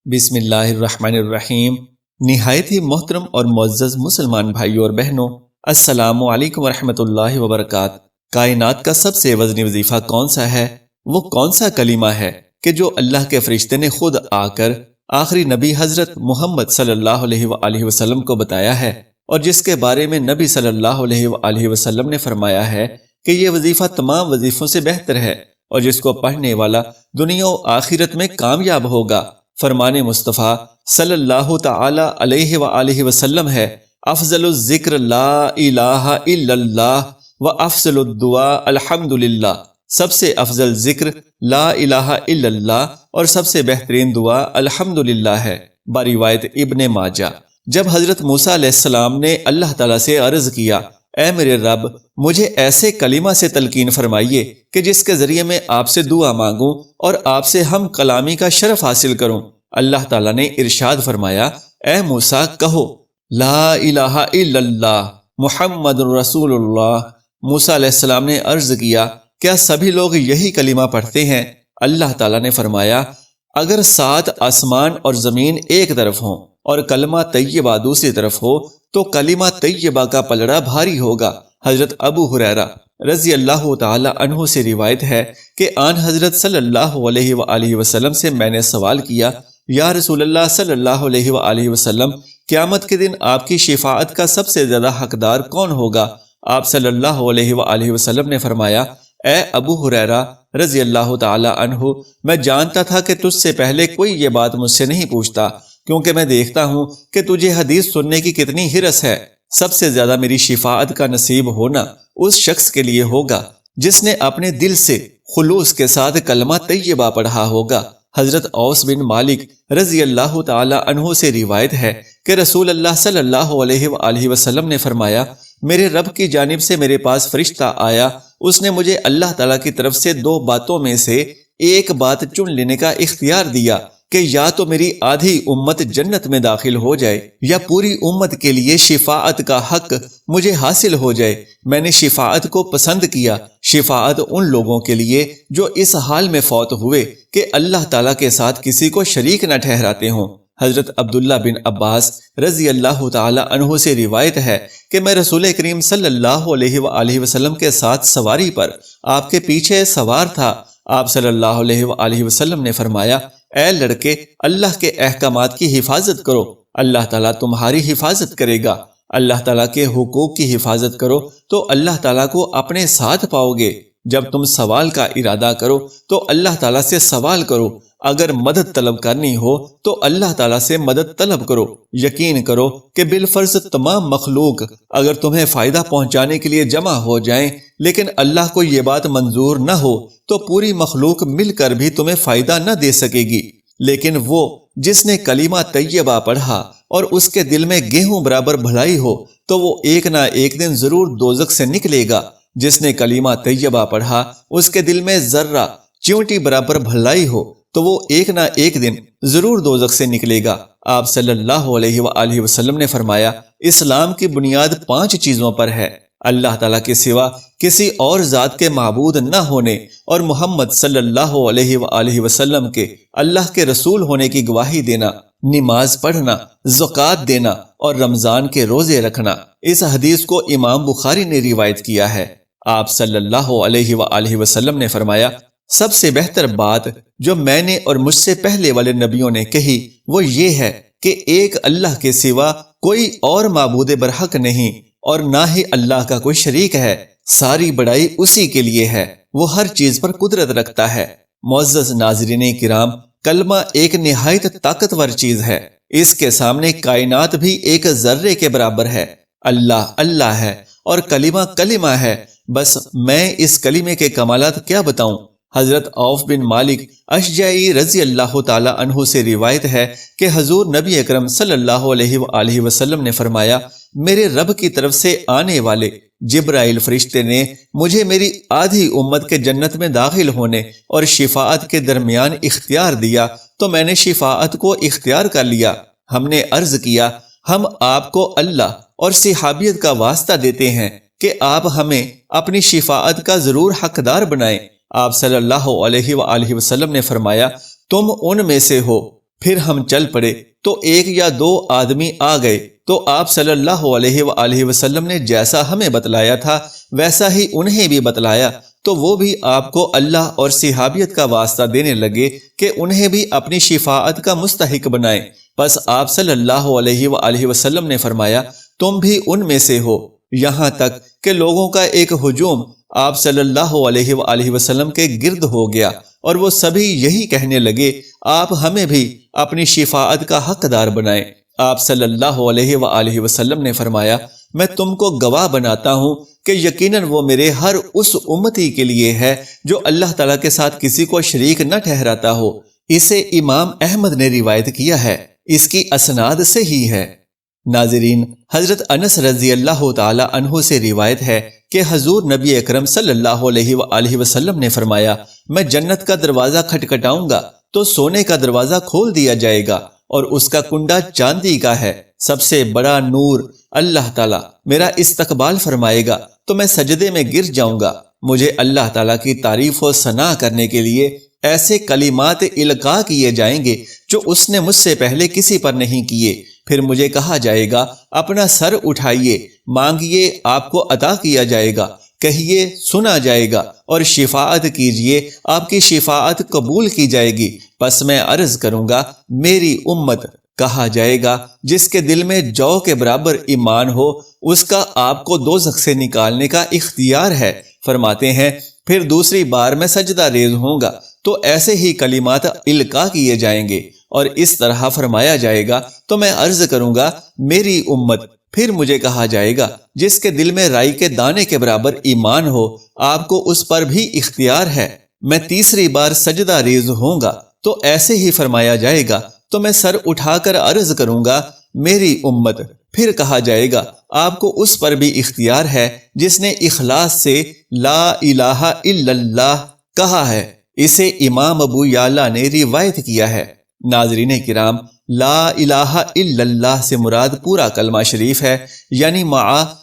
بسم اللہ الرحمن الرحیم۔ نہایت ہی محترم اور معزز مسلمان بھائیوں اور بہنوں، السلام علیکم ورحمۃ اللہ وبرکاتہ۔ کائنات کا سب سے وزنی وظیفہ کون سا ہے؟ وہ کون سا کلمہ ہے کہ جو اللہ کے فرشتے نے خود آ کر آخری نبی حضرت محمد صلی اللہ علیہ وآلہ وسلم کو بتایا ہے، اور جس کے بارے میں نبی صلی اللہ علیہ وآلہ وسلم نے فرمایا ہے کہ یہ وظیفہ تمام وظیفوں سے بہتر ہے، اور جس کو پڑھنے والا دنیا و آخرت میں کامیاب ہوگا۔ فرمان مصطفیٰ صلی اللہ تعالی علیہ وآلہ وسلم ہے، افضل الذکر لا الہ الا اللہ و افضل الدعاء الحمدللہ۔ سب سے افضل ذکر لا الہ الا اللہ اور سب سے بہترین دعا الحمدللہ ہے۔ بروایت ابن ماجہ، جب حضرت موسیٰ علیہ السلام نے اللہ تعالیٰ سے عرض کیا، اے میرے رب، مجھے ایسے کلمہ سے تلقین فرمائیے کہ جس کے ذریعے میں آپ سے دعا مانگوں اور آپ سے ہم کلامی کا شرف حاصل کروں، اللہ تعالیٰ نے ارشاد فرمایا، اے موسیٰ کہو، لا الہ الا اللہ محمد رسول اللہ۔ موسیٰ علیہ السلام نے عرض کیا، کیا سبھی لوگ یہی کلمہ پڑھتے ہیں؟ اللہ تعالیٰ نے فرمایا، اگر 7 آسمان اور زمین ایک طرف ہوں اور کلمہ طیبہ دوسری طرف ہو تو کلمہ طیبہ کا پلڑا بھاری ہوگا۔ حضرت ابو ہریرہ رضی اللہ تعالی عنہ سے روایت ہے کہ آن حضرت صلی اللہ علیہ وآلہ وسلم سے میں نے سوال کیا، یا رسول اللہ صلی اللہ علیہ وآلہ وسلم، قیامت کے دن آپ کی شفاعت کا سب سے زیادہ حقدار کون ہوگا؟ آپ صلی اللہ علیہ وآلہ وسلم نے فرمایا، اے ابو ہریرہ رضی اللہ تعالی عنہ، میں جانتا تھا کہ تجھ سے پہلے کوئی یہ بات مجھ سے نہیں پوچھتا، کیونکہ میں دیکھتا ہوں کہ تجھے حدیث سننے کی کتنی ہرس ہے۔ سب سے زیادہ میری شفاعت کا نصیب ہونا اس شخص کے لیے ہوگا جس نے اپنے دل سے خلوص کے ساتھ کلمہ طیبہ پڑھا ہوگا۔ حضرت اوس بن مالک رضی اللہ تعالی عنہ سے روایت ہے کہ رسول اللہ صلی اللہ علیہ وآلہ وسلم نے فرمایا، میرے رب کی جانب سے میرے پاس فرشتہ آیا، اس نے مجھے اللہ تعالیٰ کی طرف سے 2 باتوں میں سے ایک بات چن لینے کا اختیار دیا کہ یا تو میری آدھی امت جنت میں داخل ہو جائے یا پوری امت کے لیے شفاعت کا حق مجھے حاصل ہو جائے۔ میں نے شفاعت کو پسند کیا، شفاعت ان لوگوں کے لیے جو اس حال میں فوت ہوئے کہ اللہ تعالیٰ کے ساتھ کسی کو شریک نہ ٹھہراتے ہوں۔ حضرت عبداللہ بن عباس رضی اللہ تعالی عنہ سے روایت ہے کہ میں رسول کریم صلی اللہ علیہ وآلہ وسلم کے ساتھ سواری پر آپ کے پیچھے سوار تھا۔ آپ صلی اللہ علیہ وآلہ وسلم نے فرمایا، اے لڑکے، اللہ کے احکامات کی حفاظت کرو، اللہ تعالیٰ تمہاری حفاظت کرے گا۔ اللہ تعالیٰ کے حقوق کی حفاظت کرو تو اللہ تعالیٰ کو اپنے ساتھ پاؤ گے۔ جب تم سوال کا ارادہ کرو تو اللہ تعالیٰ سے سوال کرو، اگر مدد طلب کرنی ہو تو اللہ تعالیٰ سے مدد طلب کرو۔ یقین کرو کہ بالفرض تمام مخلوق اگر تمہیں فائدہ پہنچانے کے لیے جمع ہو جائیں، لیکن اللہ کو یہ بات منظور نہ ہو تو پوری مخلوق مل کر بھی تمہیں فائدہ نہ دے سکے گی، لیکن وہ جس نے کلمہ طیبہ پڑھا اور اس کے دل میں گیہوں برابر بھلائی ہو تو وہ ایک نہ ایک دن ضرور دوزخ سے نکلے گا۔ جس نے کلمہ طیبہ پڑھا اس کے دل میں ذرہ چیونٹی برابر بھلائی ہو تو وہ ایک نہ ایک دن ضرور دوزخ سے نکلے گا۔ آپ صلی اللہ علیہ وآلہ وسلم نے فرمایا، اسلام کی بنیاد 5 چیزوں پر ہے، اللہ تعالیٰ کے سوا کسی اور ذات کے معبود نہ ہونے اور محمد صلی اللہ علیہ وآلہ وسلم کے اللہ کے رسول ہونے کی گواہی دینا، نماز پڑھنا، زکوٰۃ دینا اور رمضان کے روزے رکھنا۔ اس حدیث کو امام بخاری نے روایت کیا ہے۔ آپ صلی اللہ علیہ وآلہ وسلم نے فرمایا، سب سے بہتر بات جو میں نے اور مجھ سے پہلے والے نبیوں نے کہی وہ یہ ہے کہ ایک اللہ کے سوا کوئی اور معبود برحق نہیں اور نہ ہی اللہ کا کوئی شریک ہے، ساری بڑائی اسی کے لیے ہے، وہ ہر چیز پر قدرت رکھتا ہے۔ معزز ناظرین کرام، کلمہ ایک نہایت طاقتور چیز ہے، اس کے سامنے کائنات بھی ایک ذرے کے برابر ہے۔ اللہ اللہ ہے اور کلمہ کلمہ ہے، بس میں اس کلمے کے کمالات کیا بتاؤں۔ حضرت عوف بن مالک اشجعی رضی اللہ تعالی عنہ سے روایت ہے کہ حضور نبی اکرم صلی اللہ علیہ وآلہ وسلم نے فرمایا، میرے رب کی طرف سے آنے والے جبرائیل فرشتے نے مجھے میری آدھی امت کے جنت میں داخل ہونے اور شفاعت کے درمیان اختیار دیا تو میں نے شفاعت کو اختیار کر لیا۔ ہم نے عرض کیا، ہم آپ کو اللہ اور صحابیت کا واسطہ دیتے ہیں کہ آپ ہمیں اپنی شفاعت کا ضرور حقدار بنائیں۔ آپ صلی اللہ علیہ وآلہ وسلم نے فرمایا، تم ان میں سے ہو۔ پھر ہم چل پڑے تو ایک یا دو آدمی آ گئے تو آپ صلی اللہ علیہ وآلہ وسلم نے جیسا ہمیں بتلایا تھا ویسا ہی انہیں بھی بتلایا، تو وہ بھی آپ کو اللہ اور صحابیت کا واسطہ دینے لگے کہ انہیں بھی اپنی شفاعت کا مستحق بنائیں۔ پس آپ صلی اللہ علیہ وآلہ وسلم نے فرمایا تم بھی ان میں سے ہو، یہاں تک کہ لوگوں کا ایک ہجوم آپ صلی اللہ علیہ وآلہ وسلم کے گرد ہو گیا اور وہ سبھی یہی کہنے لگے آپ ہمیں بھی اپنی شفاعت کا حقدار بنائیں۔ آپ صلی اللہ علیہ وآلہ وسلم نے فرمایا میں تم کو گواہ بناتا ہوں کہ یقیناً وہ میرے ہر اس امتی کے لیے ہے جو اللہ تعالیٰ کے ساتھ کسی کو شریک نہ ٹھہراتا ہو۔ اسے امام احمد نے روایت کیا ہے، اس کی اسناد صحیح ہے۔ ناظرین، حضرت انس رضی اللہ تعالی عنہ سے روایت ہے کہ حضور نبی اکرم صلی اللہ علیہ وآلہ وسلم نے فرمایا میں جنت کا دروازہ کھٹکھٹاؤں گا تو سونے کا دروازہ کھول دیا جائے گا اور اس کا کنڈا چاندی کا ہے، سب سے بڑا نور اللہ تعالیٰ میرا استقبال فرمائے گا تو میں سجدے میں گر جاؤں گا، مجھے اللہ تعالیٰ کی تعریف و ثنا کرنے کے لیے ایسے کلمات القاء کیے جائیں گے جو اس نے مجھ سے پہلے کسی پر نہیں کیے۔ پھر مجھے کہا جائے گا اپنا سر اٹھائیے، مانگیے آپ کو عطا کیا جائے گا، کہیے سنا جائے گا، اور شفاعت کیجیے آپ کی شفاعت قبول کی جائے گی۔ پس میں عرض کروں گا میری امت، کہا جائے گا جس کے دل میں جو کے برابر ایمان ہو اس کا آپ کو دوزخ سے نکالنے کا اختیار ہے۔ فرماتے ہیں پھر دوسری بار میں سجدہ ریز ہوں گا تو ایسے ہی کلمات القاء کیے جائیں گے اور اس طرح فرمایا جائے گا تو میں عرض کروں گا میری امت، پھر مجھے کہا جائے گا جس کے دل میں رائی کے دانے کے برابر ایمان ہو آپ کو اس پر بھی اختیار ہے۔ میں تیسری بار سجدہ ریز ہوں گا تو ایسے ہی فرمایا جائے گا تو میں سر اٹھا کر عرض کروں گا میری امت، پھر کہا جائے گا آپ کو اس پر بھی اختیار ہے جس نے اخلاص سے لا الہ الا اللہ کہا ہے۔ اسے امام ابو یعلا نے روایت کیا ہے۔ ناظرین کرام، لا الہ الا اللہ سے مراد پورا کلمہ شریف ہے، یعنی مع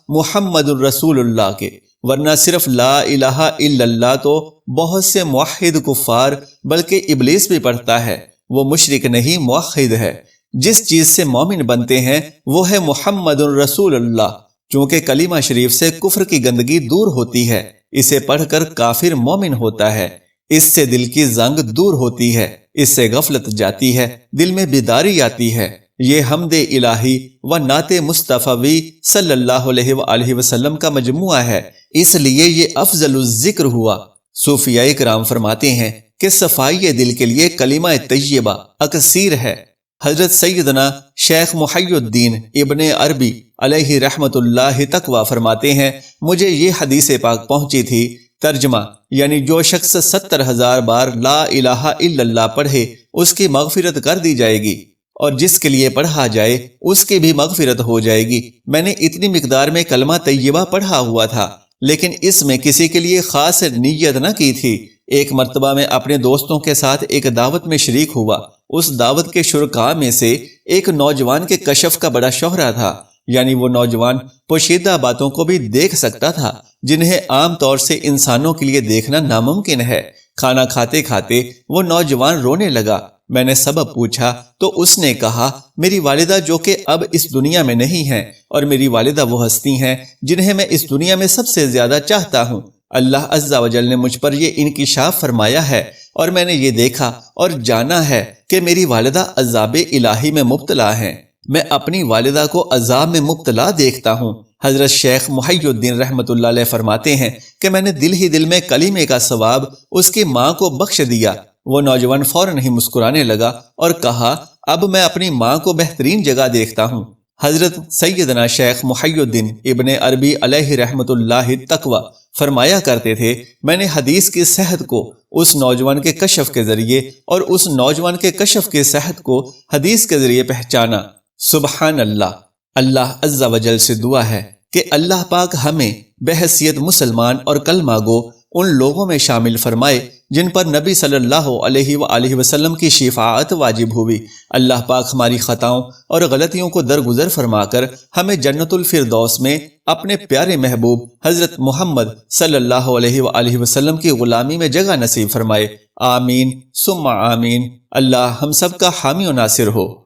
محمد الرسول اللہ کے، ورنہ صرف لا الہ الا اللہ تو بہت سے موحد کفار بلکہ ابلیس بھی پڑھتا ہے، وہ مشرک نہیں موحد ہے۔ جس چیز سے مومن بنتے ہیں وہ ہے محمد الرسول اللہ، چونکہ کلمہ شریف سے کفر کی گندگی دور ہوتی ہے، اسے پڑھ کر کافر مومن ہوتا ہے، اس سے دل کی زنگ دور ہوتی ہے، اس سے غفلت جاتی ہے، دل میں بیداری آتی ہے۔ یہ حمد الہی و نعت مصطفی صلی اللہ علیہ وآلہ وسلم کا مجموعہ ہے، اس لیے یہ افضل الذکر ہوا۔ صوفیاء کرام فرماتے ہیں کہ صفائی دل کے لیے کلمہ طیبہ اکثیر ہے۔ حضرت سیدنا شیخ محی الدین ابن عربی علیہ رحمت اللہ تقوی فرماتے ہیں مجھے یہ حدیث پاک پہنچی تھی، ترجمہ یعنی جو شخص 70,000 بار لا الہ الا اللہ پڑھے اس کی مغفرت کر دی جائے گی، اور جس کے لیے پڑھا جائے اس کی بھی مغفرت ہو جائے گی۔ میں نے اتنی مقدار میں کلمہ طیبہ پڑھا ہوا تھا لیکن اس میں کسی کے لیے خاص نیت نہ کی تھی۔ ایک مرتبہ میں اپنے دوستوں کے ساتھ ایک دعوت میں شریک ہوا، اس دعوت کے شرکاء میں سے ایک نوجوان کے کشف کا بڑا شہرہ تھا، یعنی وہ نوجوان پوشیدہ باتوں کو بھی دیکھ سکتا تھا جنہیں عام طور سے انسانوں کے لیے دیکھنا ناممکن ہے۔ کھانا کھاتے کھاتے وہ نوجوان رونے لگا، میں نے سبب پوچھا تو اس نے کہا میری والدہ جو کہ اب اس دنیا میں نہیں ہیں، اور میری والدہ وہ ہستی ہیں جنہیں میں اس دنیا میں سب سے زیادہ چاہتا ہوں۔ اللہ عز و جل نے مجھ پر یہ انکشاف فرمایا ہے اور میں نے یہ دیکھا اور جانا ہے کہ میری والدہ عذاب الہی میں مبتلا ہیں، میں اپنی والدہ کو عذاب میں مبتلا دیکھتا ہوں۔ حضرت شیخ محی الدین رحمت اللہ علیہ فرماتے ہیں کہ میں نے دل ہی دل میں کلمے کا ثواب اس کی ماں کو بخش دیا۔ وہ نوجوان فوراً ہی مسکرانے لگا اور کہا اب میں اپنی ماں کو بہترین جگہ دیکھتا ہوں۔ حضرت سیدنا شیخ محی الدین ابن عربی علیہ رحمت اللہ تقوی فرمایا کرتے تھے میں نے حدیث کی صحت کو اس نوجوان کے کشف کے ذریعے اور اس نوجوان کے کشف کی صحت کو حدیث کے ذریعے پہچانا۔ سبحان اللہ۔ اللہ عز و جل سے دعا ہے کہ اللہ پاک ہمیں بحیثیت مسلمان اور کلمہ گو ان لوگوں میں شامل فرمائے جن پر نبی صلی اللہ علیہ وآلہ وسلم کی شفاعت واجب ہوئی۔ اللہ پاک ہماری خطاؤں اور غلطیوں کو درگزر فرما کر ہمیں جنت الفردوس میں اپنے پیارے محبوب حضرت محمد صلی اللہ علیہ وآلہ وسلم کی غلامی میں جگہ نصیب فرمائے۔ آمین ثم آمین۔ اللہ ہم سب کا حامی و ناصر ہو۔